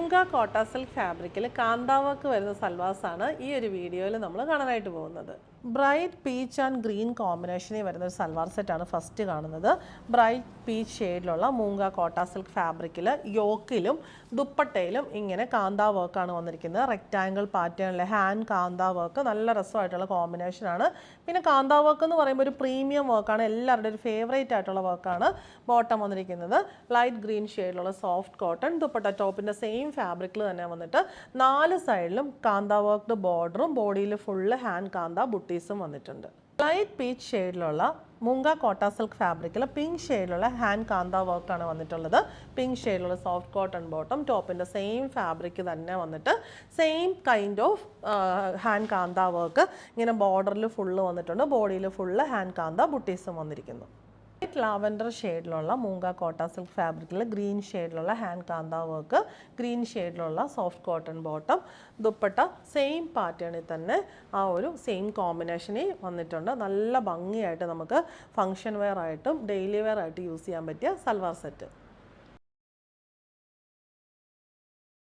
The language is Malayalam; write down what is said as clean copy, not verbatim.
മൂങ്ക കോട്ട സിൽക്ക് ഫാബ്രിക്കിൽ കാന്താ വർക്ക് വരുന്ന സൽവാസാണ് ഈ ഒരു വീഡിയോയിൽ നമ്മൾ കാണാനായിട്ട് പോകുന്നത്. ബ്രൈറ്റ് പീച്ച് ആൻഡ് ഗ്രീൻ കോമ്പിനേഷനിൽ വരുന്ന ഒരു സൽവാർ സെറ്റാണ് ഫസ്റ്റ് കാണുന്നത്. ബ്രൈറ്റ് പീച്ച് ഷെയ്ഡിലുള്ള മൂങ്ക കോട്ട സിൽക്ക് ഫാബ്രിക്കിൽ യോക്കിലും ദുപ്പട്ടയിലും ഇങ്ങനെ കാന്താ വർക്കാണ് വന്നിരിക്കുന്നത്. റെക്റ്റാങ്കിൾ പാറ്റേണിലെ ഹാൻഡ് കാന്താ വർക്ക് നല്ല രസമായിട്ടുള്ള കോമ്പിനേഷനാണ്. പിന്നെ കാന്താ വർക്ക് എന്ന് പറയുമ്പോൾ ഒരു പ്രീമിയം വർക്കാണ്, എല്ലാവരുടെയും ഒരു ഫേവറേറ്റ് ആയിട്ടുള്ള വർക്കാണ്. ബോട്ടം വന്നിരിക്കുന്നത് ലൈറ്റ് ഗ്രീൻ ഷെയ്ഡിലുള്ള സോഫ്റ്റ് കോട്ടൺ, ദുപ്പട്ട ടോപ്പിൻ്റെ സെയിം ഫാബ്രിക്കിൽ തന്നെ വന്നിട്ട് 4 സൈഡിലും കാന്താ വർക്ക്ഡ് ബോർഡറും ബോഡിയിൽ ഫുള്ള് ഹാൻഡ് കാന്താ ബുട്ടീസും വന്നിട്ടുണ്ട്. ലൈറ്റ് പീച്ച് ഷെയ്ഡിലുള്ള മൂങ്ക കോട്ട സിൽക്ക് ഫാബ്രിക്കിൽ പിങ്ക് ഷെയ്ഡിലുള്ള ഹാൻഡ് കാന്താ വർക്കാണ് വന്നിട്ടുള്ളത്. പിങ്ക് ഷെയ്ഡിലുള്ള സോഫ്റ്റ് കോട്ടൺ ബോട്ടം, ടോപ്പിൻ്റെ സെയിം ഫാബ്രിക് തന്നെ വന്നിട്ട് same kind of hand kantha work ഇങ്ങനെ ബോർഡറിൽ ഫുള്ള് വന്നിട്ടുണ്ട്. ബോഡിയിൽ ഫുള്ള് ഹാൻഡ് കാന്താ ബുട്ടീസും വന്നിരിക്കുന്നു. ലാവൻഡർ ഷെയ്ഡിലുള്ള മൂങ്ക കോട്ട സിൽക്ക് ഫാബ്രിക്കിൽ ഗ്രീൻ ഷെയ്ഡിലുള്ള ഹാൻഡ് കാന്താ വർക്ക്, ഗ്രീൻ ഷെയ്ഡിലുള്ള soft cotton bottom, dupatta same പാറ്റേണിൽ തന്നെ ആ ഒരു സെയിം കോമ്പിനേഷനിൽ വന്നിട്ടുണ്ട്. നല്ല ഭംഗിയായിട്ട് നമുക്ക് ഫങ്ഷൻ വെയർ ആയിട്ടും ഡെയിലി വെയർ ആയിട്ട് യൂസ് ചെയ്യാൻ പറ്റിയ സൽവാർ സെറ്റ്.